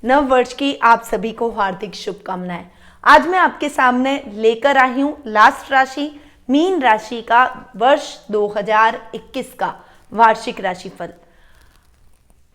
नव वर्ष की आप सभी को हार्दिक शुभकामनाएं। आज मैं आपके सामने लेकर आई हूं लास्ट राशि मीन राशि का वर्ष 2021 का वार्षिक राशिफल।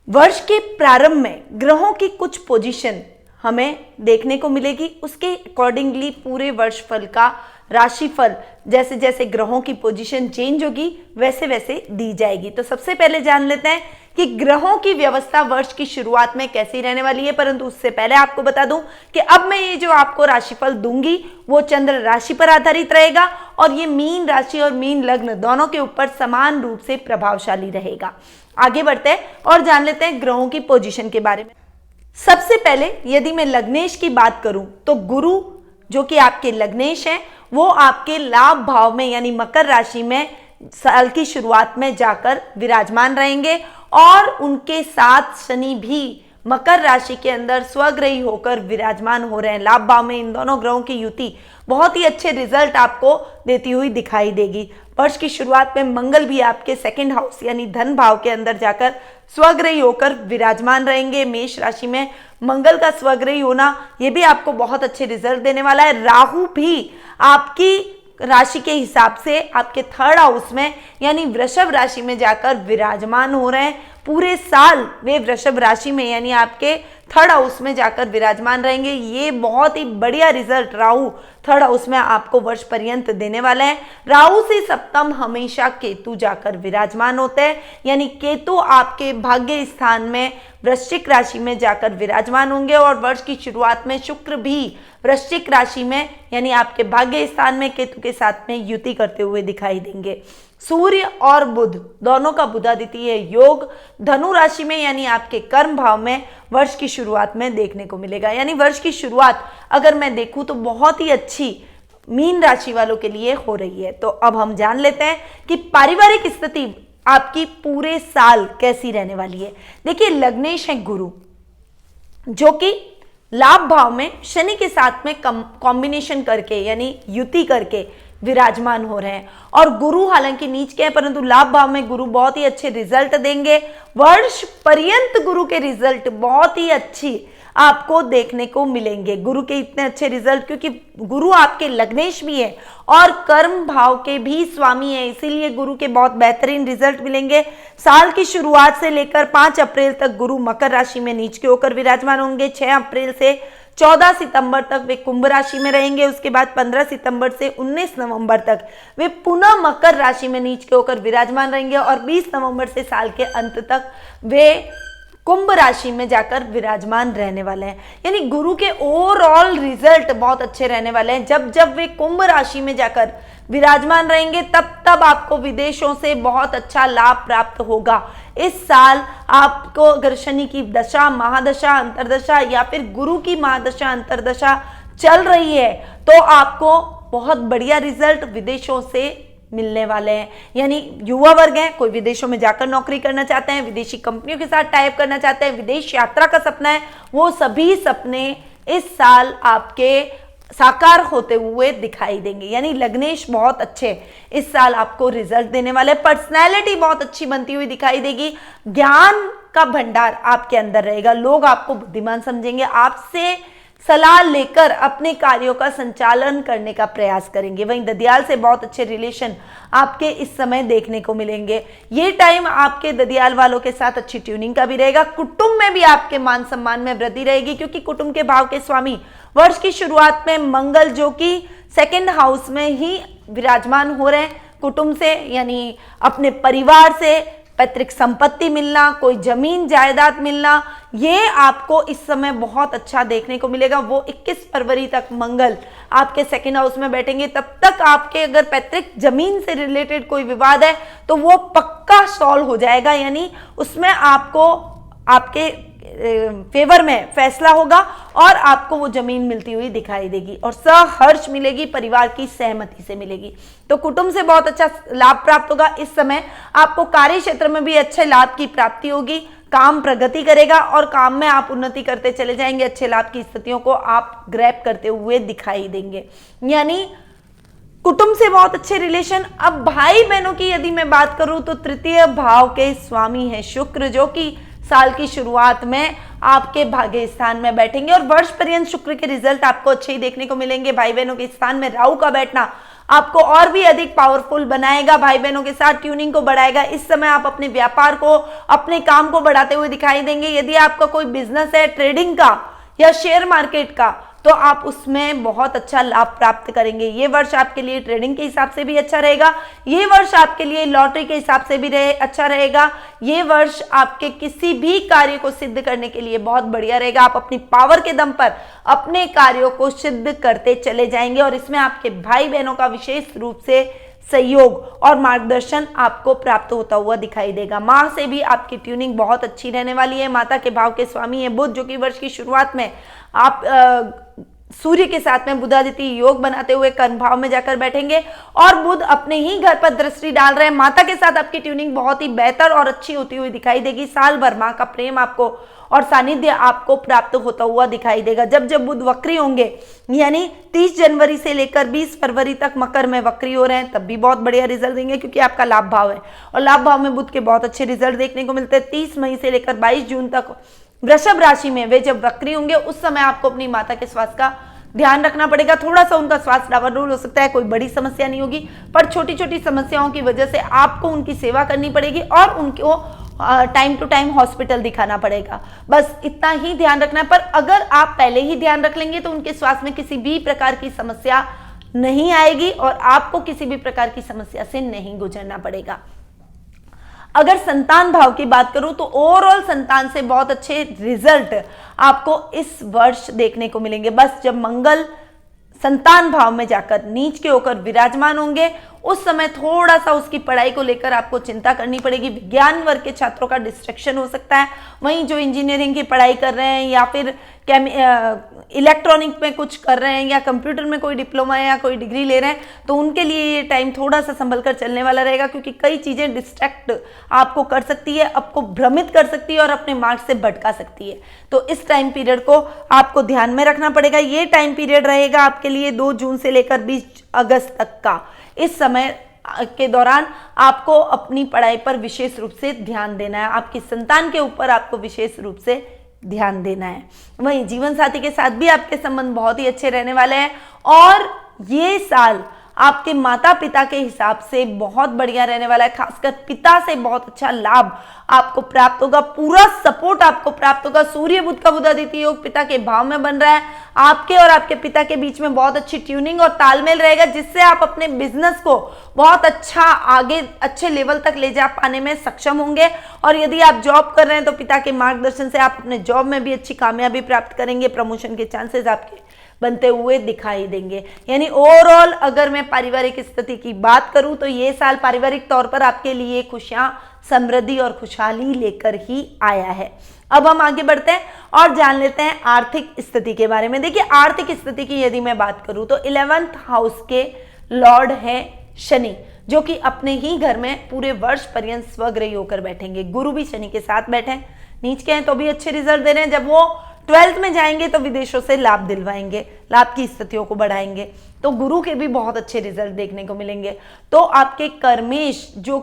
वर्ष के प्रारंभ में ग्रहों की कुछ पोजीशन हमें देखने को मिलेगी, उसके अकॉर्डिंगली पूरे वर्ष फल का राशिफल जैसे जैसे ग्रहों की पोजीशन चेंज होगी वैसे वैसे दी जाएगी। तो सबसे पहले जान लेते हैं कि ग्रहों की व्यवस्था वर्ष की शुरुआत में कैसी रहने वाली है। परंतु उससे पहले आपको बता दूं कि अब मैं ये जो आपको राशिफल दूंगी वो चंद्र राशि पर आधारित रहेगा और ये मीन राशि और मीन लग्न दोनों के ऊपर समान रूप से प्रभावशाली रहेगा। आगे बढ़ते हैं और जान लेते हैं ग्रहों की पोजीशन के बारे में। सबसे पहले यदि मैं लग्नेश की बात करूं तो गुरु जो कि आपके लग्नेश हैं वो आपके लाभ भाव में यानी मकर राशि में साल की शुरुआत में जाकर विराजमान रहेंगे और उनके साथ शनि भी मकर राशि के अंदर स्वग्रही होकर विराजमान हो रहे हैं। लाभ भाव में इन दोनों ग्रहों की युति बहुत ही अच्छे रिजल्ट आपको देती हुई दिखाई देगी। वर्ष की शुरुआत में मंगल भी आपके सेकंड हाउस यानी धन भाव के अंदर जाकर स्वग्रही होकर विराजमान रहेंगे। मेष राशि में मंगल का स्वग्रही होना यह भी आपको बहुत अच्छे रिजल्ट देने वाला है। राहु भी आपकी राशि के हिसाब से आपके थर्ड हाउस में यानी वृषभ राशि में जाकर विराजमान हो रहे हैं। पूरे साल वे वृषभ राशि में यानी आपके थर्ड हाउस में जाकर विराजमान रहेंगे। ये बहुत ही बढ़िया रिजल्ट राहु थर्ड हाउस में आपको वर्ष पर्यंत देने वाले हैं। राहु से सप्तम हमेशा केतु जाकर विराजमान होते हैं यानी केतु आपके भाग्य स्थान में वृश्चिक राशि में जाकर विराजमान होंगे और वर्ष की शुरुआत में शुक्र भी वृश्चिक राशि में यानी आपके भाग्य स्थान में केतु के साथ में युति करते हुए दिखाई देंगे। सूर्य और बुध दोनों का बुधादित्य योग धनु राशि में यानी आपके कर्म भाव में वर्ष की शुरुआत में देखने को मिलेगा। यानी वर्ष की शुरुआत अगर मैं देखूं तो बहुत ही अच्छी मीन राशि वालों के लिए हो रही है। तो अब हम जान लेते हैं कि पारिवारिक स्थिति आपकी पूरे साल कैसी रहने वाली है। देखिए लग्नेश है गुरु जो कि लाभ भाव में शनि के साथ में कॉम्बिनेशन करके यानी युति करके विराजमान हो रहे हैं और गुरु हालांकि नीच के हैं परंतु लाभ भाव में गुरु बहुत ही अच्छे रिजल्ट देंगे। वर्ष पर्यंत गुरु के रिजल्ट बहुत ही अच्छी आपको देखने को मिलेंगे। गुरु के इतने अच्छे रिजल्ट क्योंकि गुरु आपके लग्नेश भी है और कर्म भाव के भी स्वामी है, इसीलिए गुरु के बहुत बेहतरीन रिजल्ट मिलेंगे। साल की शुरुआत से लेकर 5 अप्रैल तक गुरु मकर राशि में नीच के होकर विराजमान होंगे। 6 अप्रैल से 14 सितंबर तक वे कुंभ राशि में रहेंगे। उसके बाद 15 सितंबर से 19 नवंबर तक वे पुनः मकर राशि में नीच के होकर विराजमान रहेंगे और 20 नवंबर से साल के अंत तक वे कुंभ राशि में जाकर विराजमान रहने वाले हैं। यानी गुरु के ओवरऑल रिजल्ट बहुत अच्छे रहने वाले हैं। जब जब वे कुंभ राशि में जाकर विराजमान रहेंगे तब तब आपको विदेशों से बहुत अच्छा लाभ प्राप्त होगा। इस साल आपको अगर शनि की दशा महादशा अंतरदशा या फिर गुरु की महादशा अंतरदशा चल रही है तो आपको बहुत बढ़िया रिजल्ट विदेशों से मिलने वाले हैं। यानी युवा वर्ग हैं, कोई विदेशों में जाकर नौकरी करना चाहते हैं, विदेशी कंपनियों के साथ टाइप करना चाहते हैं, विदेश यात्रा का सपना है, वो सभी सपने इस साल आपके साकार होते हुए दिखाई देंगे। यानी लग्नेश बहुत अच्छे इस साल आपको रिजल्ट देने वाले। पर्सनैलिटी बहुत अच्छी बनती हुई दिखाई देगी। ज्ञान का भंडार आपके अंदर रहेगा, लोग आपको बुद्धिमान समझेंगे, आपसे सलाह लेकर अपने कार्यों का संचालन करने का प्रयास करेंगे। वहीं ददियाल से बहुत अच्छे रिलेशन आपके इस समय देखने को मिलेंगे। ये टाइम आपके ददियाल वालों के साथ अच्छी ट्यूनिंग का भी रहेगा। कुटुंब में भी आपके मान सम्मान में वृद्धि रहेगी क्योंकि कुटुंब के भाव के स्वामी वर्ष की शुरुआत में मंगल जो कि सेकंड हाउस में ही विराजमान हो रहे हैं। कुटुंब से यानी अपने परिवार से पैतृक संपत्ति मिलना, कोई जमीन जायदाद मिलना, ये आपको इस समय बहुत अच्छा देखने को मिलेगा। वो 21 फरवरी तक मंगल आपके सेकंड हाउस में बैठेंगे, तब तक आपके अगर पैतृक जमीन से रिलेटेड कोई विवाद है तो वो पक्का सॉल्व हो जाएगा। यानी उसमें आपको आपके फेवर में फैसला होगा और आपको वो जमीन मिलती हुई दिखाई देगी और सहर्ष मिलेगी, परिवार की सहमति से मिलेगी। तो कुटुंब से बहुत अच्छा लाभ प्राप्त होगा। इस समय आपको कार्य क्षेत्र में भी अच्छे लाभ की प्राप्ति होगी, काम प्रगति करेगा और काम में आप उन्नति करते चले जाएंगे। अच्छे लाभ की स्थितियों को आप ग्रैब करते हुए दिखाई देंगे। यानी कुटुंब से बहुत अच्छे रिलेशन। अब भाई बहनों की यदि मैं बात करूं तो तृतीय भाव के स्वामी है शुक्र जो कि साल की शुरुआत में आपके भाग्य स्थान में बैठेंगे और वर्ष पर्यंत शुक्र के रिजल्ट आपको अच्छे ही देखने को मिलेंगे। भाई बहनों के स्थान में राहु का बैठना आपको और भी अधिक पावरफुल बनाएगा, भाई बहनों के साथ ट्यूनिंग को बढ़ाएगा। इस समय आप अपने व्यापार को, अपने काम को बढ़ाते हुए दिखाई देंगे। यदि आपका कोई बिजनेस है ट्रेडिंग का या शेयर मार्केट का, तो आप उसमें बहुत अच्छा लाभ प्राप्त करेंगे। ये वर्ष आपके लिए ट्रेडिंग के हिसाब से भी अच्छा रहेगा, ये वर्ष आपके लिए लॉटरी के हिसाब से भी अच्छा रहेगा, ये वर्ष आपके किसी भी कार्य को सिद्ध करने के लिए बहुत बढ़िया रहेगा। आप अपनी पावर के दम पर अपने कार्यों को सिद्ध करते चले जाएंगे और इसमें आपके भाई बहनों का विशेष रूप से सहयोग और मार्गदर्शन आपको प्राप्त होता हुआ दिखाई देगा। माँ से भी आपकी ट्यूनिंग बहुत अच्छी रहने वाली है। माता के भाव के स्वामी है बुध, जो कि वर्ष की शुरुआत में आप सूर्य के साथ में बुधादित्य योग बनाते हुए कर्म भाव में जाकर बैठेंगे और बुध अपने ही घर पर दृष्टि डाल रहे हैं। माता के साथ आपकी ट्यूनिंग बहुत ही बेहतर और अच्छी होती हुई दिखाई देगी। साल भर माँ का प्रेम आपको और सानिध्य आपको प्राप्त होता हुआ दिखाई देगा। जब जब बुध वक्री होंगे, यानी 30 जनवरी से लेकर 20 फरवरी तक मकर में वक्री हो रहे हैं, तब भी बहुत बढ़िया रिजल्ट देंगे, क्योंकि आपका लाभ भाव है और लाभ भाव में बुध के बहुत अच्छे रिजल्ट देखने को मिलते हैं। 30 मई से लेकर 22 जून तक वृषभ राशि में वे जब वक्री होंगे, उस समय आपको अपनी माता के स्वास्थ्य का ध्यान रखना पड़ेगा। थोड़ा सा उनका स्वास्थ्य डावाडोल हो सकता है, कोई बड़ी समस्या नहीं होगी, पर छोटी छोटी समस्याओं की वजह से आपको उनकी सेवा करनी पड़ेगी और उनको टाइम टू टाइम हॉस्पिटल दिखाना पड़ेगा। बस इतना ही ध्यान रखना है। पर अगर आप पहले ही ध्यान रख लेंगे तो उनके स्वास्थ्य में किसी भी प्रकार की समस्या नहीं आएगी और आपको किसी भी प्रकार की समस्या से नहीं गुजरना पड़ेगा। अगर संतान भाव की बात करूं तो ओवरऑल संतान से बहुत अच्छे रिजल्ट आपको इस वर्ष देखने को मिलेंगे। बस जब मंगल संतान भाव में जाकर नीच के होकर विराजमान होंगे, उस समय थोड़ा सा उसकी पढ़ाई को लेकर आपको चिंता करनी पड़ेगी। विज्ञान वर्ग के छात्रों का डिस्ट्रैक्शन हो सकता है। वहीं जो इंजीनियरिंग की पढ़ाई कर रहे हैं या फिर इलेक्ट्रॉनिक में कुछ कर रहे हैं या कंप्यूटर में कोई डिप्लोमा या कोई डिग्री ले रहे हैं, तो उनके लिए ये टाइम थोड़ा सा संभल कर चलने वाला रहेगा, क्योंकि कई चीजें डिस्ट्रैक्ट आपको कर सकती है, आपको भ्रमित कर सकती है और अपने मार्ग से भटका सकती है। तो इस टाइम पीरियड को आपको ध्यान में रखना पड़ेगा। ये टाइम पीरियड रहेगा आपके लिए 2 जून से लेकर 20 अगस्त तक का। इस समय के दौरान आपको अपनी पढ़ाई पर विशेष रूप से ध्यान देना है, आपकी संतान के ऊपर आपको विशेष रूप से ध्यान देना है। वहीं जीवन साथी के साथ भी आपके संबंध बहुत ही अच्छे रहने वाले हैं और ये साल आपके माता पिता के हिसाब से बहुत बढ़िया रहने वाला है। खासकर पिता से बहुत अच्छा लाभ आपको प्राप्त होगा, पूरा सपोर्ट आपको प्राप्त होगा। सूर्य बुध का बुधादित्य योग पिता के भाव में बन रहा है। आपके और आपके पिता के बीच में बहुत अच्छी ट्यूनिंग और तालमेल रहेगा, जिससे आप अपने बिजनेस को बहुत अच्छा आगे अच्छे लेवल तक ले जा पाने में सक्षम होंगे। और यदि आप जॉब कर रहे हैं तो पिता के मार्गदर्शन से आप अपने जॉब में भी अच्छी कामयाबी प्राप्त करेंगे। प्रमोशन के चांसेस आपके बनते हुए दिखाई देंगे। यानी ओवरऑल अगर मैं पारिवारिक स्थिति की बात करूं तो ये साल पारिवारिक तौर पर आपके लिए खुशियां, समृद्धि और खुशहाली लेकर ही आया है। अब हम आगे बढ़ते हैं और जान लेते हैं आर्थिक स्थिति के बारे में। देखिए, आर्थिक स्थिति की यदि मैं बात करूं तो 11th हाउस के लॉर्ड है शनि, जो कि अपने ही घर में पूरे वर्ष पर्यंत स्वग्रही होकर बैठेंगे। गुरु भी शनि के साथ बैठे, नीच के हैं तो भी अच्छे रिजल्ट दे रहे हैं। जब वो 12th में जाएंगे तो विदेशों से लाभ दिलवाएंगे, लाभ की स्थितियों को बढ़ाएंगे, तो गुरु के भी बहुत अच्छे रिजल्ट देखने को मिलेंगे। तो आपके कर्मेश जो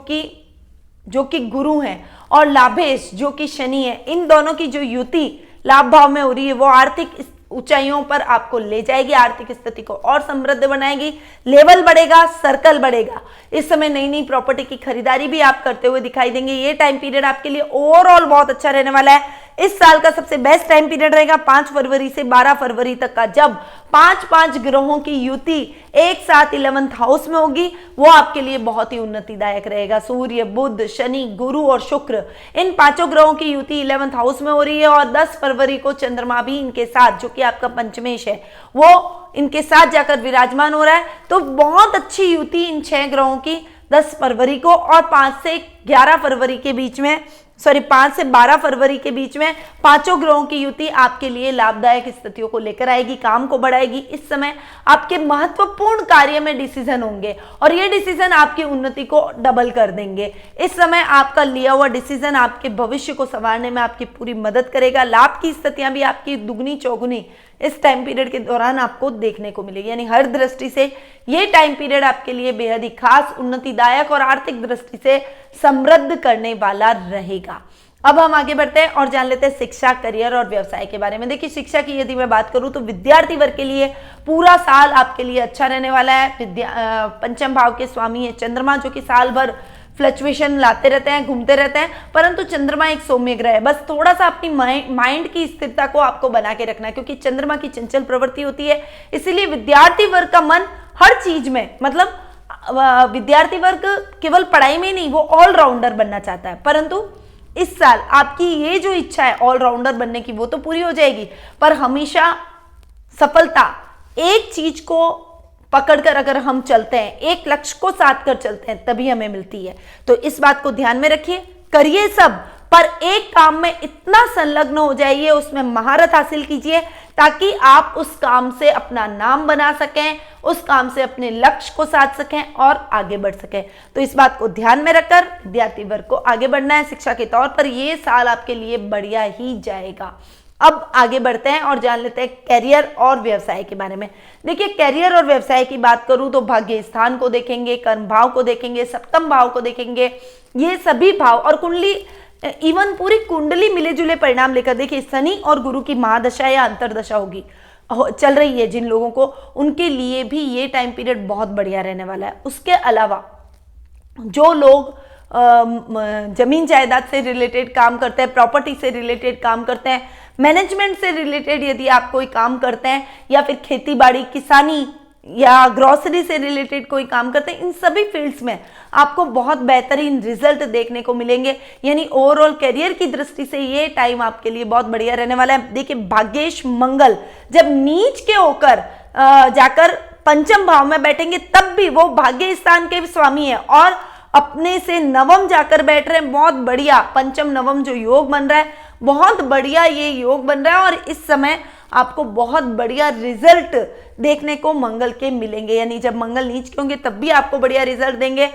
कि गुरु हैं और लाभेश जो कि शनि है, इन दोनों की जो युति लाभ भाव में हो रही है वो आर्थिक ऊंचाइयों पर आपको ले जाएगी, आर्थिक स्थिति को और समृद्ध बनाएगी, लेवल बढ़ेगा, सर्कल बढ़ेगा। इस समय नई नई प्रॉपर्टी की खरीदारी भी आप करते हुए दिखाई देंगे। ये टाइम पीरियड आपके लिए ओवरऑल बहुत अच्छा रहने वाला है। इस साल का सबसे बेस्ट टाइम पीरियड रहेगा 5 फरवरी से 12 फरवरी तक का, जब 5 ग्रहों की युति एक साथ 11th हाउस में होगी। वो आपके लिए बहुत ही उन्नतिदायक रहेगा। सूर्य, बुध, शनि, गुरु और शुक्र, इन 5 ग्रहों की युति 11th हाउस में हो रही है और 10 फरवरी को चंद्रमा भी इनके साथ, जो कि आपका पंचमेश है, वो इनके साथ जाकर विराजमान हो रहा है। तो बहुत अच्छी युति इन 6 ग्रहों की 10 फरवरी को और 5 से 11 फरवरी के बीच में, 5 से 12 फरवरी के बीच में 5 ग्रहों की युति आपके लिए लाभदायक स्थितियों को लेकर आएगी, काम को बढ़ाएगी। इस समय आपके महत्वपूर्ण कार्य में डिसीजन होंगे और ये डिसीजन आपकी उन्नति को डबल कर देंगे। इस समय आपका लिया हुआ डिसीजन आपके भविष्य को संवारने में आपकी पूरी मदद करेगा। लाभ की स्थितियां भी आपकी दुगनी चौगुनी इस टाइम पीरियड के दौरान आपको देखने को मिलेगी। यानी हर दृष्टि से ये टाइम पीरियड आपके लिए बेहद ही खास, उन्नतिदायक और आर्थिक दृष्टि से समृद्ध करने वाला रहेगा। अब हम आगे बढ़ते हैं और जान लेते हैं शिक्षा, करियर और व्यवसाय के बारे में। देखिए शिक्षा की यदि मैं बात करूं तो विद्यार्थी वर्ग के लिए पूरा साल आपके लिए अच्छा रहने वाला है। पंचम भाव के स्वामी है चंद्रमा, जो कि साल भर फ्लक्चुएशन लाते रहते हैं, घूमते रहते हैं, परंतु चंद्रमा एक सौम्य ग्रह है। बस थोड़ा सा अपनी माइंड की स्थिरता को आपको बना के रखना है, क्योंकि चंद्रमा की चंचल प्रवृत्ति होती है। इसीलिए विद्यार्थी वर्ग का मन हर चीज में, मतलब विद्यार्थी वर्ग केवल पढ़ाई में नहीं, वो ऑलराउंडर बनना चाहता है। परंतु इस साल आपकी ये जो इच्छा है ऑलराउंडर बनने की, वो तो पूरी हो जाएगी, पर हमेशा सफलता एक चीज को पकड़कर अगर हम चलते हैं, एक लक्ष्य को साध कर चलते हैं, तभी हमें मिलती है। तो इस बात को ध्यान में रखिए, करिए सब, पर एक काम में इतना संलग्न हो जाइए, उसमें महारत हासिल कीजिए, ताकि आप उस काम से अपना नाम बना सकें, उस काम से अपने लक्ष्य को साध सकें और आगे बढ़ सकें। तो इस बात को ध्यान में रखकर विद्यार्थी वर्ग को आगे बढ़ना है। शिक्षा के तौर पर ये साल आपके लिए बढ़िया ही जाएगा। अब आगे बढ़ते हैं और जान लेते हैं कैरियर और व्यवसाय के बारे में। देखिए कैरियर और व्यवसाय की बात करूं तो भाग्य स्थान को देखेंगे, कर्म भाव को देखेंगे, सप्तम भाव को देखेंगे। ये सभी भाव और कुंडली, इवन पूरी कुंडली मिले जुले परिणाम लेकर, देखिए शनि और गुरु की महादशा या अंतरदशा होगी, चल रही है जिन लोगों को, उनके लिए भी ये टाइम पीरियड बहुत बढ़िया रहने वाला है। उसके अलावा जो लोग जमीन जायदाद से रिलेटेड काम करते हैं, प्रॉपर्टी से रिलेटेड काम करते हैं, मैनेजमेंट से रिलेटेड यदि आप कोई काम करते हैं, या फिर खेती बाड़ी, किसानी या ग्रोसरी से रिलेटेड कोई काम करते हैं, इन सभी फील्ड्स में आपको बहुत बेहतरीन रिजल्ट देखने को मिलेंगे। यानी ओवरऑल करियर की दृष्टि से ये टाइम आपके लिए बहुत बढ़िया रहने वाला है। देखिए भाग्येश मंगल जब नीच के होकर जाकर पंचम भाव में बैठेंगे, तब भी वो भाग्य स्थान के स्वामी है और अपने से नवम जाकर बैठ रहे हैं। बहुत बढ़िया पंचम नवम जो योग बन रहा है, बहुत बढ़िया ये योग बन रहा है, और इस समय आपको बहुत बढ़िया रिजल्ट देखने को मंगल के मिलेंगे। यानी जब मंगल नीच के होंगे तब भी आपको बढ़िया रिजल्ट देंगे,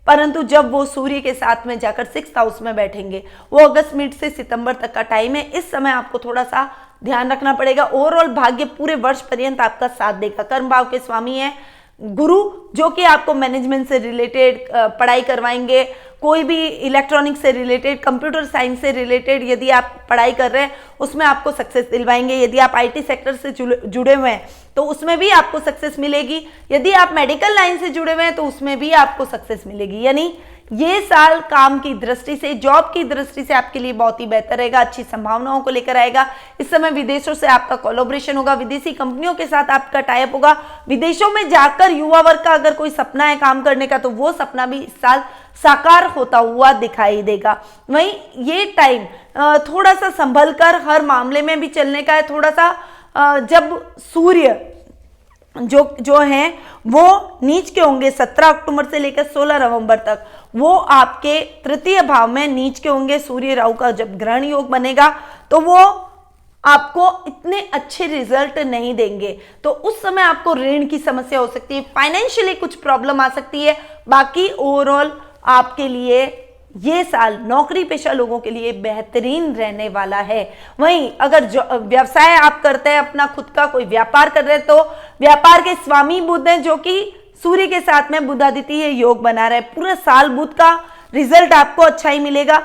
परंतु जब वो सूर्य के साथ में जाकर 6th हाउस में बैठेंगे, वो अगस्त मिड से सितंबर तक का टाइम है। इस समय आपको थोड़ा सा ध्यान रखना पड़ेगा। ओवरऑल भाग्य पूरे वर्ष पर्यंत आपका साथ देगा। कर्म भाव के स्वामी है गुरु, जो कि आपको मैनेजमेंट से रिलेटेड पढ़ाई करवाएंगे, कोई भी इलेक्ट्रॉनिक्स से रिलेटेड, कंप्यूटर साइंस से रिलेटेड यदि आप पढ़ाई कर रहे हैं उसमें आपको सक्सेस दिलवाएंगे। यदि आप आईटी सेक्टर से जुड़े हुए हैं तो उसमें भी आपको सक्सेस मिलेगी। यदि आप मेडिकल लाइन से जुड़े हुए हैं तो उसमें भी आपको सक्सेस मिलेगी। यानी ये साल काम की दृष्टि से, जॉब की दृष्टि से आपके लिए बहुत ही बेहतर रहेगा, अच्छी संभावनाओं को लेकर आएगा। इस समय विदेशों से आपका कोलैबोरेशन होगा, विदेशी कंपनियों के साथ आपका टाई अप होगा। विदेशों में जाकर युवा वर्ग का अगर कोई सपना है काम करने का, तो वो सपना भी इस साल साकार होता हुआ दिखाई देगा। वहीं ये टाइम थोड़ा सा संभल कर हर मामले में भी चलने का है। थोड़ा सा जब सूर्य जो हैं वो नीच के होंगे 17 अक्टूबर से लेकर 16 नवंबर तक, वो आपके तृतीय भाव में नीच के होंगे। सूर्य राहु का जब ग्रहण योग बनेगा तो वो आपको इतने अच्छे रिजल्ट नहीं देंगे। तो उस समय आपको ऋण की समस्या हो सकती है, फाइनेंशियली कुछ प्रॉब्लम आ सकती है। बाकी ओवरऑल आपके लिए ये साल नौकरी पेशा लोगों के लिए बेहतरीन रहने वाला है। वहीं अगर व्यवसाय आप करते हैं, अपना खुद का कोई व्यापार कर रहे हैं, तो व्यापार के स्वामी बुध हैं, जो कि सूर्य के साथ में बुधादित्य योग बना रहे हैं। पूरा साल बुध का रिजल्ट आपको अच्छा ही मिलेगा।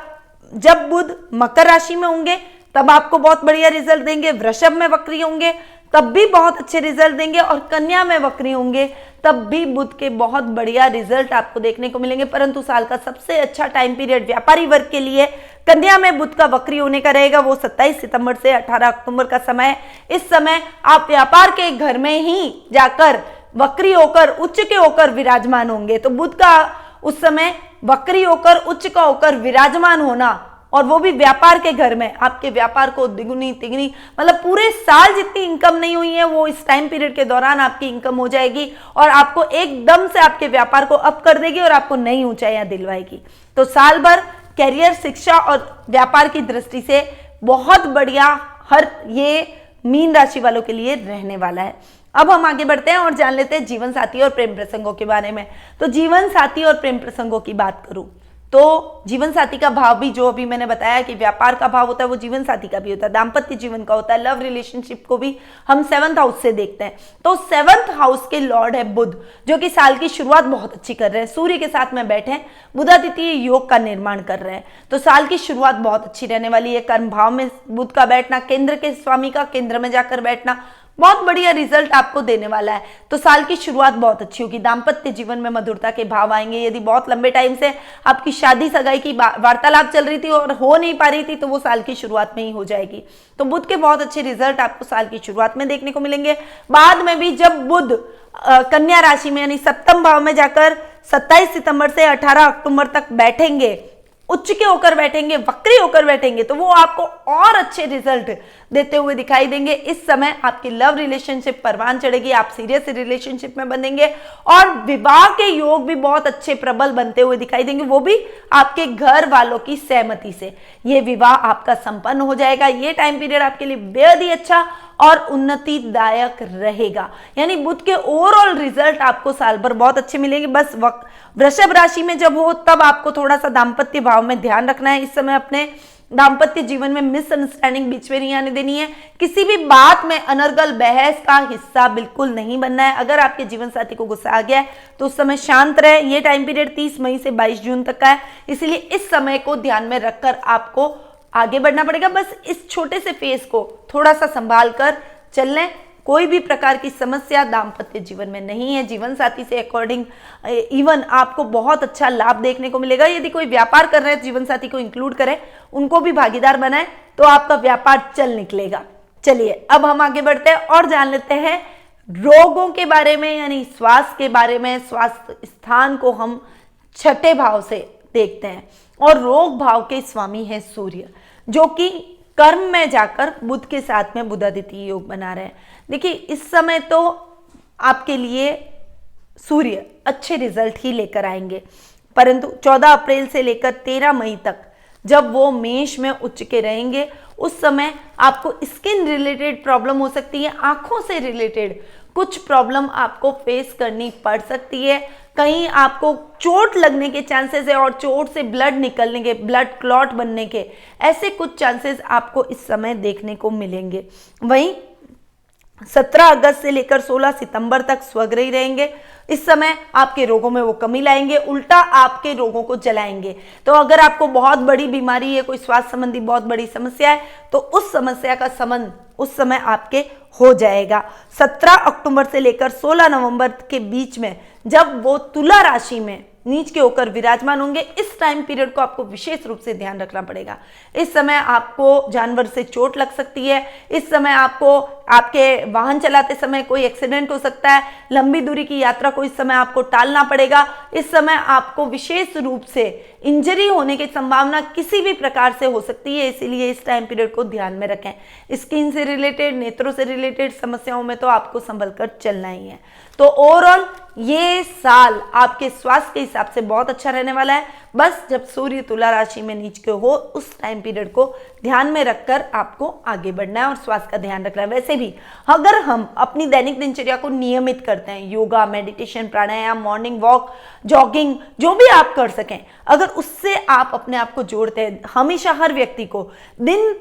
जब बुध मकर राशि में होंगे तब आपको बहुत बढ़िया रिजल्ट देंगे, वृषभ में वक्री होंगे तब भी बहुत अच्छे रिजल्ट देंगे, और कन्या में वक्री होंगे तब भी बुध के बहुत बढ़िया रिजल्ट आपको देखने को मिलेंगे। परंतु साल का सबसे अच्छा टाइम पीरियड व्यापारी वर्ग के लिए कन्या में बुध का वक्री होने का रहेगा। वो 27 सितंबर से 18 अक्टूबर का समय है। इस समय आप व्यापार के घर में ही जाकर वक्री होकर, उच्च के होकर विराजमान होंगे। तो बुध का उस समय वक्री होकर, उच्च का होकर विराजमान होना, और वो भी व्यापार के घर में, आपके व्यापार को द्विगुनी तिगुनी, मतलब पूरे साल जितनी इनकम नहीं हुई है वो इस टाइम पीरियड के दौरान आपकी इनकम हो जाएगी, और आपको एकदम से आपके व्यापार को अप कर देगी और आपको नई ऊंचाइयां दिलवाएगी। तो साल भर कैरियर, शिक्षा और व्यापार की दृष्टि से बहुत बढ़िया हर ये मीन राशि वालों के लिए रहने वाला है। अब हम आगे बढ़ते हैं और जान लेते हैं जीवन साथी और प्रेम प्रसंगों के बारे में। तो जीवन साथी और प्रेम प्रसंगों की बात करूं तो जीवन साथी का भाव भी, जो अभी मैंने बताया कि व्यापार का भाव होता है, वो जीवन साथी का भी होता है, दाम्पत्य जीवन का होता है, लव रिलेशनशिप को भी हम 7th हाउस से देखते हैं। तो 7th हाउस के लॉर्ड है बुध, जो कि साल की शुरुआत बहुत अच्छी कर रहे हैं, सूर्य के साथ में बैठे हैं, बुधादित्य योग का निर्माण कर रहे हैं, तो साल की शुरुआत बहुत अच्छी रहने वाली है। कर्म भाव में बुध का बैठना, केंद्र के स्वामी का केंद्र में जाकर बैठना बहुत बढ़िया रिजल्ट आपको देने वाला है। तो साल की शुरुआत बहुत अच्छी होगी, दाम्पत्य जीवन में मधुरता के भाव आएंगे। यदि बहुत लंबे टाइम से आपकी शादी सगाई की वार्तालाप चल रही थी और हो नहीं पा रही थी, तो वो साल की शुरुआत में ही हो जाएगी। तो बुध के बहुत अच्छे रिजल्ट आपको साल की शुरुआत में देखने को मिलेंगे। बाद में भी जब बुध कन्या राशि में यानी 7th भाव में जाकर 27 सितंबर से 18 अक्टूबर तक बैठेंगे, उच्च के होकर बैठेंगे, वक्री होकर बैठेंगे, तो वो आपको और अच्छे रिजल्ट देते हुए दिखाई देंगे। इस समय आपकी लव रिलेशनशिप परवान चढ़ेगी, आप सीरियस रिलेशनशिप में बनेंगे और विवाह के योग भी बहुत अच्छे प्रबल बनते हुए दिखाई देंगे, वो भी आपके घर वालों की सहमति से। ये विवाह आपका संपन्न हो जाएगा। ये टाइम पीरियड आपके लिए बेहद ही अच्छा और उन्नतिदायक रहेगा। यानी बुध के ओवरऑल रिजल्ट आपको साल भर बहुत अच्छे मिलेंगे। बस वृषभ राशि में जब हो तब आपको थोड़ा सा दाम्पत्य भाव में ध्यान रखना है। इस समय अपने दाम्पत्य जीवन में मिसअंडरस्टैंडिंग बीच में नहीं आने देनी है। किसी भी बात में अनर्गल बहस का हिस्सा बिल्कुल नहीं बनना है। अगर आपके जीवन साथी को गुस्सा आ गया है तो उस समय शांत रहे। ये टाइम पीरियड 30 मई से 22 जून तक का है, इसलिए इस समय को ध्यान में रखकर आपको आगे बढ़ना पड़ेगा। बस इस छोटे से फेज को थोड़ा सा संभाल कर चल लें। कोई भी प्रकार की समस्या दाम्पत्य जीवन में नहीं है। जीवन साथी से अकॉर्डिंग इवन आपको बहुत अच्छा लाभ देखने को मिलेगा। यदि कोई व्यापार कर रहे हैं, जीवन साथी को इंक्लूड करें, उनको भी भागीदार बनाएं, तो आपका व्यापार चल निकलेगा। चलिए अब हम आगे बढ़ते हैं और जान लेते हैं रोगों के बारे में, यानी स्वास्थ्य के बारे में। स्वास्थ्य स्थान को हम 6ठे भाव से देखते हैं और रोग भाव के स्वामी है सूर्य, जो कि कर्म में जाकर बुध के साथ में बुधादित्य योग बना रहे हैं। देखिए इस समय तो आपके लिए सूर्य अच्छे रिजल्ट ही लेकर आएंगे, परंतु 14 अप्रैल से लेकर 13 मई तक जब वो मेष में उच्च के रहेंगे, उस समय आपको स्किन रिलेटेड प्रॉब्लम हो सकती है, आंखों से रिलेटेड कुछ प्रॉब्लम आपको फेस करनी पड़ सकती है। कहीं आपको चोट लगने के चांसेस है और चोट से ब्लड निकलने के, ब्लड क्लॉट बनने के, ऐसे कुछ चांसेस आपको इस समय देखने को मिलेंगे। वहीं 17 अगस्त से लेकर 16 सितंबर तक स्वग्रही रहेंगे। इस समय आपके रोगों में वो कमी लाएंगे, उल्टा आपके रोगों को जलाएंगे। तो अगर आपको बहुत बड़ी बीमारी है, कोई स्वास्थ्य संबंधी बहुत बड़ी समस्या है, तो उस समस्या का संबंध उस समय आपके हो जाएगा। 17 अक्टूबर से लेकर 16 नवंबर के बीच में जब वो तुला राशि में नीच के होकर विराजमान होंगे, इस टाइम पीरियड को आपको विशेष रूप से ध्यान रखना पड़ेगा। इस समय आपको जानवर से चोट लग सकती है, इस समय आपको आपके वाहन चलाते समय कोई एक्सीडेंट हो सकता है, लंबी दूरी की यात्रा को इस समय आपको टालना पड़ेगा। इस समय आपको विशेष रूप से इंजरी होने की संभावना किसी भी प्रकार से हो सकती है, इसीलिए इस टाइम पीरियड को ध्यान में रखें। स्किन से रिलेटेड, नेत्रों से रिलेटेड समस्याओं में तो आपको संभल कर चलना ही है। तो ओवरऑल ये साल आपके स्वास्थ्य के हिसाब से बहुत अच्छा रहने वाला है। बस जब सूर्य तुला राशि में नीच के हो, उस टाइम पीरियड को ध्यान में रखकर आपको आगे बढ़ना है और स्वास्थ्य का ध्यान रखना है। वैसे भी अगर हम अपनी दैनिक दिनचर्या को नियमित करते हैं, योगा, मेडिटेशन, प्राणायाम, मॉर्निंग वॉक, जॉगिंग, जो भी आप कर सकें, अगर उससे आप अपने आप को जोड़ते हैं, हमेशा हर व्यक्ति को दिन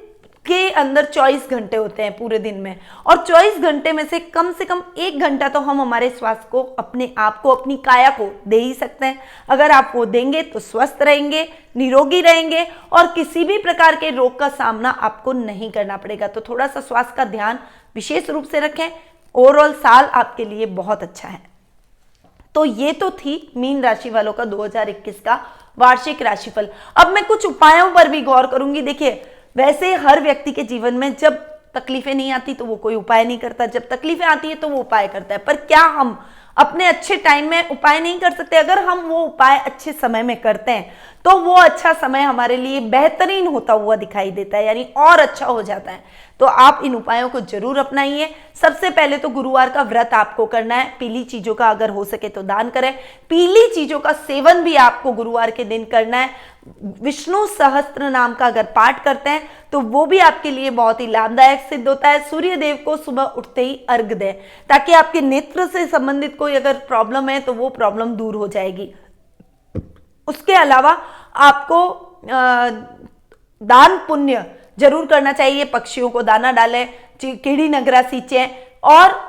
के अंदर 24 घंटे होते हैं पूरे दिन में, और 24 घंटे में से कम 1 घंटा तो हम हमारे स्वास्थ्य को, अपने आप को, अपनी काया को दे ही सकते हैं। अगर आप वो देंगे तो स्वस्थ रहेंगे, निरोगी रहेंगे और किसी भी प्रकार के रोग का सामना आपको नहीं करना पड़ेगा। तो थोड़ा सा स्वास्थ्य का ध्यान विशेष रूप से रखें। ओवरऑल साल आपके लिए बहुत अच्छा है। तो ये तो थी मीन राशि वालों का 2021 का वार्षिक राशिफल। अब मैं कुछ उपायों पर भी गौर करूंगी। देखिए, वैसे हर व्यक्ति के जीवन में जब तकलीफें नहीं आती तो वो कोई उपाय नहीं करता, जब तकलीफें आती है तो वो उपाय करता है। पर क्या हम अपने अच्छे टाइम में उपाय नहीं कर सकते? अगर हम वो उपाय अच्छे समय में करते हैं तो वो अच्छा समय हमारे लिए बेहतरीन होता हुआ दिखाई देता है, यानी और अच्छा हो जाता है। तो आप इन उपायों को जरूर अपनाइए। सबसे पहले तो गुरुवार का व्रत आपको करना है। पीली चीजों का अगर हो सके तो दान करें। पीली चीजों का सेवन भी आपको गुरुवार के दिन करना है। विष्णु सहस्त्र नाम का अगर पाठ करते हैं तो वो भी आपके लिए बहुत ही लाभदायक सिद्ध होता है। सूर्य देव को सुबह उठते ही अर्घ दें, ताकि आपके नेत्र से संबंधित कोई अगर प्रॉब्लम है तो वो प्रॉब्लम दूर हो जाएगी। उसके अलावा आपको दान पुण्य जरूर करना चाहिए। पक्षियों को दाना डालें, कीड़ी नगरा सींचें और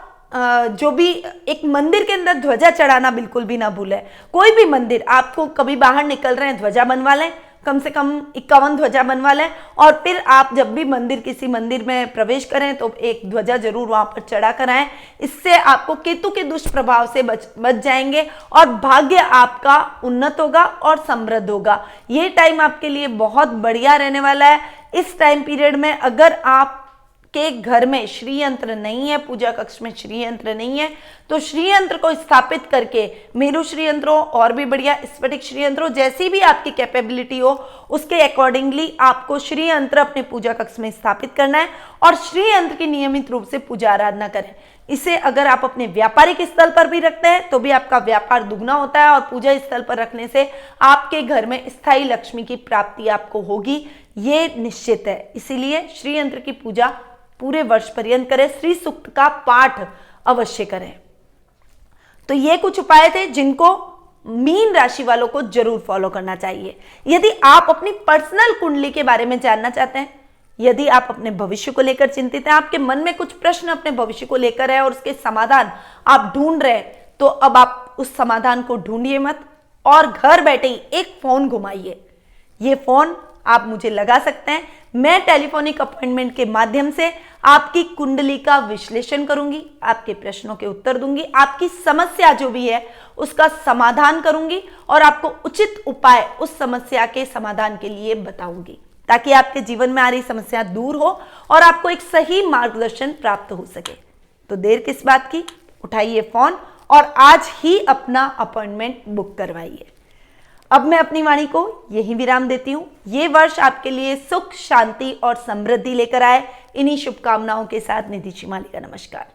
जो भी एक मंदिर के अंदर ध्वजा चढ़ाना बिल्कुल भी ना भूलें। कोई भी मंदिर, आपको कभी बाहर निकल रहे हैं, ध्वजा बनवा लें, कम से कम 51 ध्वजा बनवा लें और फिर आप जब भी किसी मंदिर में प्रवेश करें तो एक ध्वजा जरूर वहां पर चढ़ा कर आएं। इससे आपको केतु के दुष्प्रभाव से बच जाएंगे और भाग्य आपका उन्नत होगा और समृद्ध होगा। ये टाइम आपके लिए बहुत बढ़िया रहने वाला है। इस टाइम पीरियड में अगर आप के घर में श्री यंत्र नहीं है, पूजा कक्ष में श्री यंत्र नहीं है, तो श्री यंत्र को स्थापित करके मेरु श्री यंत्र हो और भी बढ़िया, स्फटिक श्री यंत्र हो, जैसी भी आपकी कैपेबिलिटी हो उसके अकॉर्डिंगली आपको श्री यंत्र अपने पूजा कक्ष में स्थापित करना है और श्री यंत्र की नियमित रूप से पूजा आराधना करें। इसे अगर आप अपने व्यापारिक स्थल पर भी रखते हैं तो भी आपका व्यापार दुगना होता है और पूजा स्थल पर रखने से आपके घर में स्थायी लक्ष्मी की प्राप्ति आपको होगी, ये निश्चित है। इसीलिए श्री यंत्र की पूजा पूरे वर्ष पर्यंत करें, श्री सूक्त का पाठ अवश्य करें। तो ये कुछ उपाय थे जिनको मीन राशि वालों को जरूर फॉलो करना चाहिए। यदि आप अपनी पर्सनल कुंडली के बारे में जानना चाहते हैं, यदि आप अपने भविष्य को लेकर चिंतित हैं, आपके मन में कुछ प्रश्न अपने भविष्य को लेकर है और उसके समाधान आप ढूंढ रहे हैं, तो अब आप उस समाधान को ढूंढिए मत और घर बैठे ही एक फोन घुमाइए। ये फोन आप मुझे लगा सकते हैं, मैं टेलीफोनिक अपॉइंटमेंट के माध्यम से आपकी कुंडली का विश्लेषण करूंगी, आपके प्रश्नों के उत्तर दूंगी, आपकी समस्या जो भी है उसका समाधान करूंगी और आपको उचित उपाय उस समस्या के समाधान के लिए बताऊंगी, ताकि आपके जीवन में आ रही समस्या दूर हो और आपको एक सही मार्गदर्शन प्राप्त हो सके। तो देर किस बात की, उठाइए फोन और आज ही अपना अपॉइंटमेंट बुक करवाइए। अब मैं अपनी वाणी को यही विराम देती हूँ। ये वर्ष आपके लिए सुख, शांति और समृद्धि लेकर आए, इन्हीं शुभकामनाओं के साथ निधि शिमाली का नमस्कार।